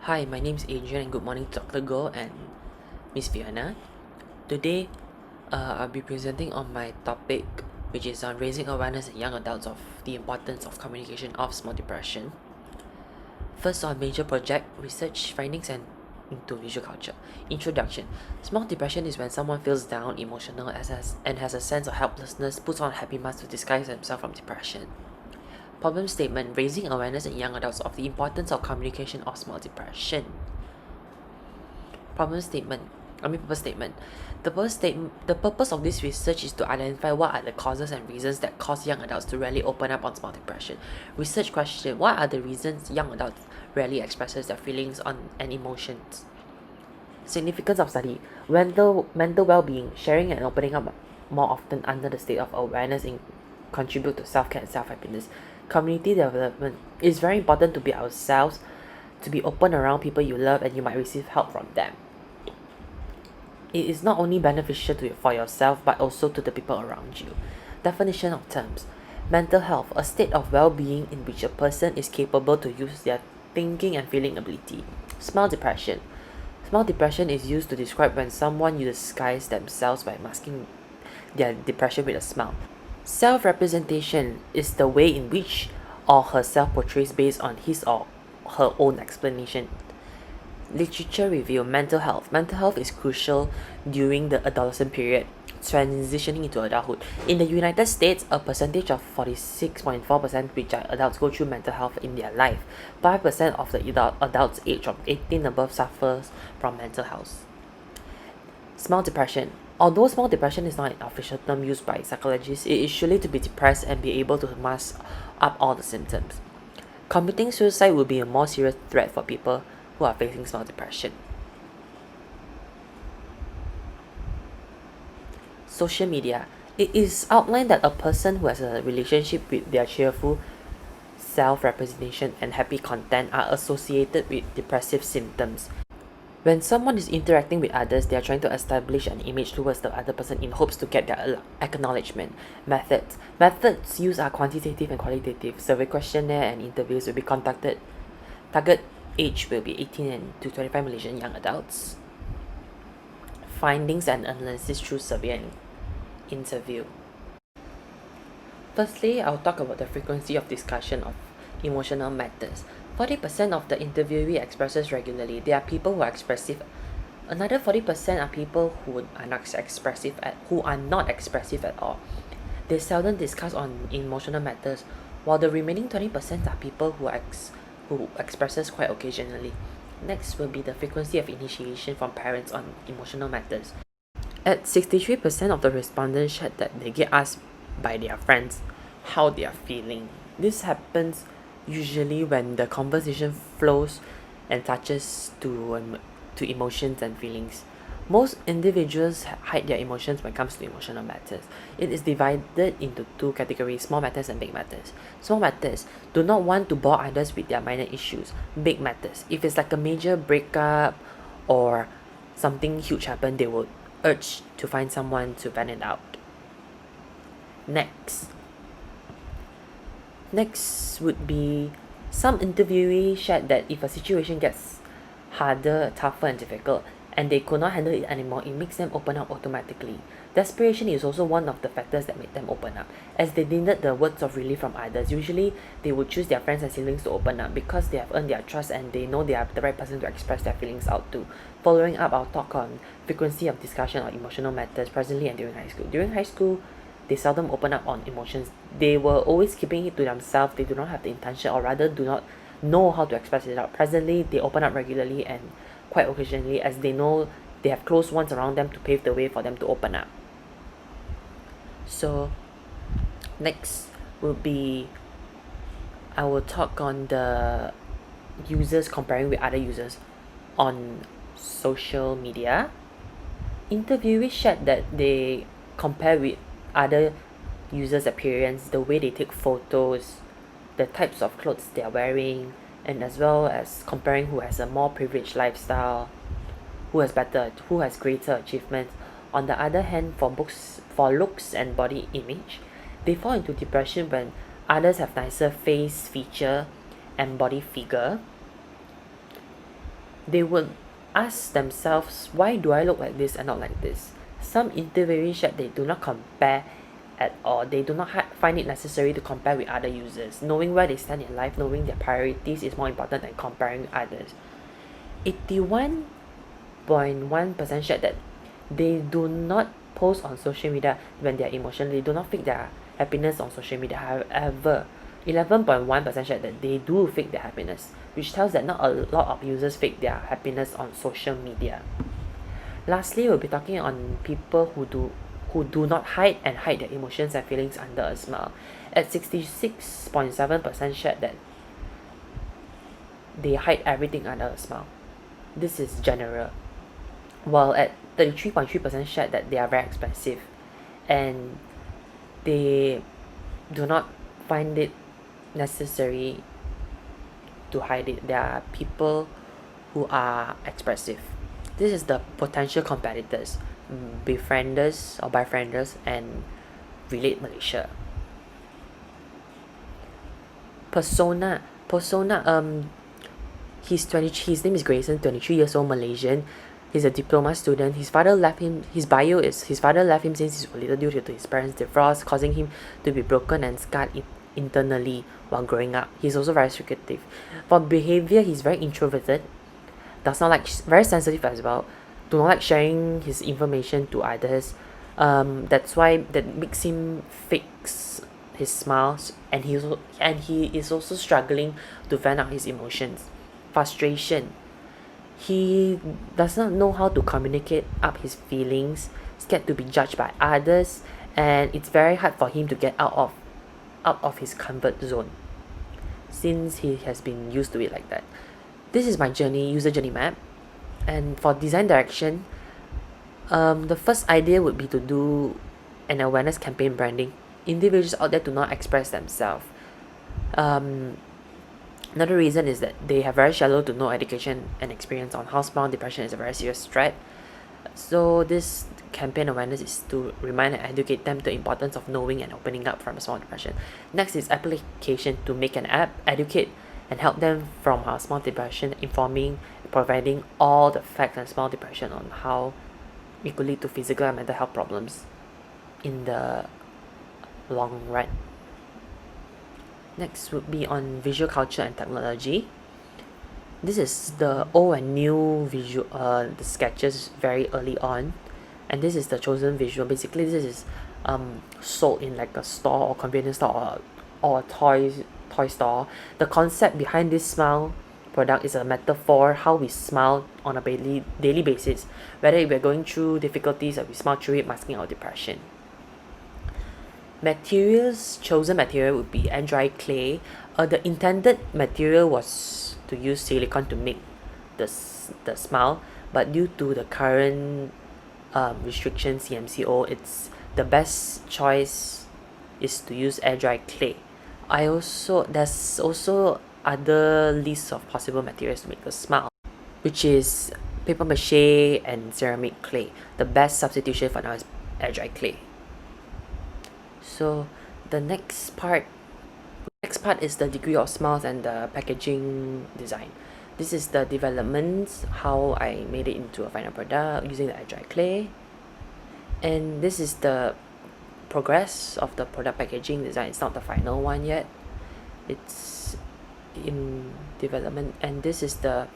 Hi, my name is Adrian and good morning to Dr. Go and Miss Fiona. Today, I'll be presenting on my topic, which is on raising awareness in young adults of the importance of communication of small depression. First, on major project research findings and into visual culture. Introduction. Small depression is when someone feels down, emotional, and has a sense of helplessness, puts on a happy mask to disguise themselves from depression. Problem statement, raising awareness in young adults of the importance of communication of small depression. Purpose statement. The purpose of this research is to identify what are the causes and reasons that cause young adults to rarely open up on small depression. Research question, what are the reasons young adults rarely expresses their feelings and emotions? Significance of study. Mental well-being, sharing and opening up more often under the state of awareness contribute to self-care and self-happiness. Community development. It's very important to be ourselves, to be open around people you love, and you might receive help from them. It is not only beneficial for yourself but also to the people around you. Definition of terms. Mental health, a state of well-being in which a person is capable to use their thinking and feeling ability. Small depression. Small depression is used to describe when someone disguises themselves by masking their depression with a smile. Self-representation is the way in which or herself portrays based on his or her own explanation. Literature review. Mental health. Mental health is crucial during the adolescent period, transitioning into adulthood. In the United States, a percentage of 46.4% which are adults go through mental health in their life. 5% of the adults aged from 18 above suffers from mental health. Small depression. Although small depression is not an official term used by psychologists, it is surely to be depressed and be able to mask up all the symptoms. Committing suicide will be a more serious threat for people who are facing small depression. Social media. It is outlined that a person who has a relationship with their cheerful self-representation and happy content are associated with depressive symptoms. When someone is interacting with others, they are trying to establish an image towards the other person in hopes to get their acknowledgement. Methods used are quantitative and qualitative. Survey questionnaire and interviews will be conducted. Target age will be 18 to 25 Malaysian young adults. Findings and analysis through survey and interview. Firstly, I'll talk about the frequency of discussion of emotional matters. 40% of the interviewee expresses regularly. There are people who are expressive. Another 40% are people who are not expressive at all. They seldom discuss on emotional matters, while the remaining 20% are people who expresses quite occasionally. Next will be the frequency of initiation from parents on emotional matters. At 63% of the respondents shared that they get asked by their friends how they are feeling. This happens usually when the conversation flows and touches to emotions and feelings. Most individuals hide their emotions when it comes to emotional matters. It is divided into two categories, small matters and big matters. Small matters do not want to bore others with their minor issues. Big matters, if it's like a major breakup or something huge happen, they will urge to find someone to vent it out. Next would be some interviewees shared that if a situation gets harder, tougher and difficult and they could not handle it anymore, it makes them open up automatically. Desperation is also one of the factors that make them open up. As they needed the words of relief from others, usually they would choose their friends and siblings to open up because they have earned their trust and they know they are the right person to express their feelings out to. Following up, I'll talk on frequency of discussion on emotional matters presently and during high school. During high school, they seldom open up on emotions. They were always keeping it to themselves. They do not have the intention or rather do not know how to express it out. Presently, they open up regularly and quite occasionally as they know they have close ones around them to pave the way for them to open up. So next will be I will talk on the users comparing with other users on social media. Interviewees shared that they compare with other users' appearance, the way they take photos, the types of clothes they are wearing, and as well as comparing who has a more privileged lifestyle, who has greater achievements. On the other hand, for looks and body image, they fall into depression when others have nicer face feature and body figure. they would ask themselves, why do I look like this and not like this? Some interviewees shared they do not compare at all. They do not find it necessary to compare with other users. Knowing where they stand in life, knowing their priorities is more important than comparing with others. 81.1% shared that they do not post on social media when they are emotional. They do not fake their happiness on social media. However, 11.1% shared that they do fake their happiness, which tells that not a lot of users fake their happiness on social media. Lastly, we'll be talking on people who do not hide and hide their emotions and feelings under a smile. At 66.7% shared that they hide everything under a smile. This is general. While at 33.3% shared that they are very expressive and they do not find it necessary to hide it. There are people who are expressive. This is the potential competitors, befrienders or befrienders, and Relate Malaysia. Persona, his name is Grayson, 23 years old, Malaysian. He's a diploma student. His father left him since he was little due to his parents' divorce, causing him to be broken and scarred internally while growing up. He's also very secretive. For behavior, he's very introverted, does not like, very sensitive as well, do not like sharing his information to others. That's why that makes him fix his smiles, and he is also struggling to vent out his emotions. Frustration. He does not know how to communicate up his feelings, scared to be judged by others, and it's very hard for him to get out of his comfort zone since he has been used to it like that. This is my user journey map. And for design direction, the first idea would be to do an awareness campaign branding. Individuals out there do not express themselves. Another reason is that they have very shallow to no education and experience on how smile depression is a very serious threat. So this campaign awareness is to remind and educate them the importance of knowing and opening up from smile depression. Next is application, to make an app, educate and help them from smile depression, informing, providing all the facts on smile depression on how it could lead to physical and mental health problems in the long run. Next would be on visual culture and technology. This is the old and new visual, the sketches very early on, and this is the chosen visual. Basically, this is sold in like a store or convenience store or a toy store. The concept behind this smile product is a metaphor how we smile on a daily basis, whether we're going through difficulties or we smile through it, masking our depression. Chosen material would be dry clay. The intended material was to use silicone to make the smile, but due to the current restriction CMCO, it's the best choice is to use air dry clay. There's also other lists of possible materials to make the smile, which is paper mache and ceramic clay. The best substitution for now is air dry clay. So the next part is the degree of smiles and the packaging design. This is the development, how I made it into a final product using the dry clay. And this is the progress of the product packaging design. It's not the final one yet. It's in development. And this is the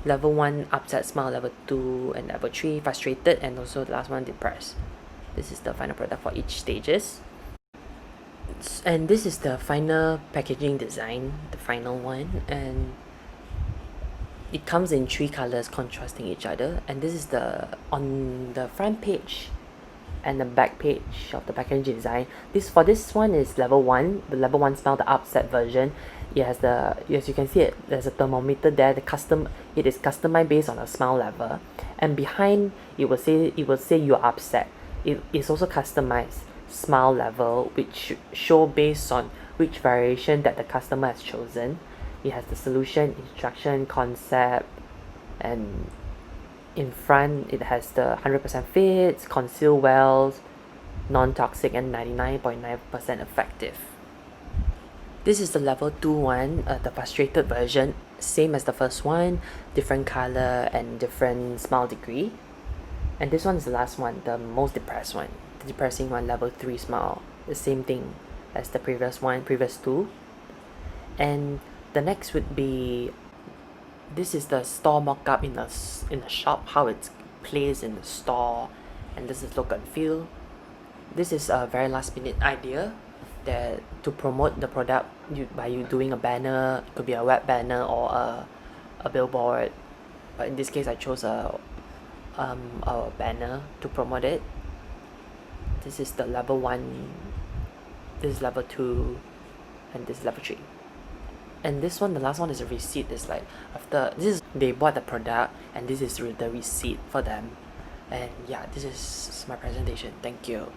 level 1 upset smile, level 2 and level 3 frustrated, and also the last one depressed. This is the final product for each stages. And this is the final packaging design, the final one, and it comes in 3 colors contrasting each other. And this is on the front page and the back page of the packaging design. For this one is level 1, the level 1 smile, the upset version. It has as you can see it, there's a thermometer there. It is customized based on a smile level, and behind it will say you're upset. It is also customized smile level, which show based on which variation that the customer has chosen. It has the solution, instruction, concept, and in front it has the 100% fits, conceal wells, non-toxic, and 99.9% effective. This is the level 2 one, the frustrated version. same as the first one, different color and different smile degree. And this one is the last one, the most depressed one, the depressing one, level 3 smile. The same thing as the previous two. And the next would be, this is the store mock-up in the shop, how it's placed in the store, and this is look and feel. This is a very last minute idea that to promote the product by you doing a banner. It could be a web banner or a billboard, but in this case I chose a banner to promote it. This is the level 1, this is level 2, and this is level 3. And this one, the last one, is a receipt. It's like, after this is, they bought the product, and this is the receipt for them. And yeah, this is my presentation. Thank you.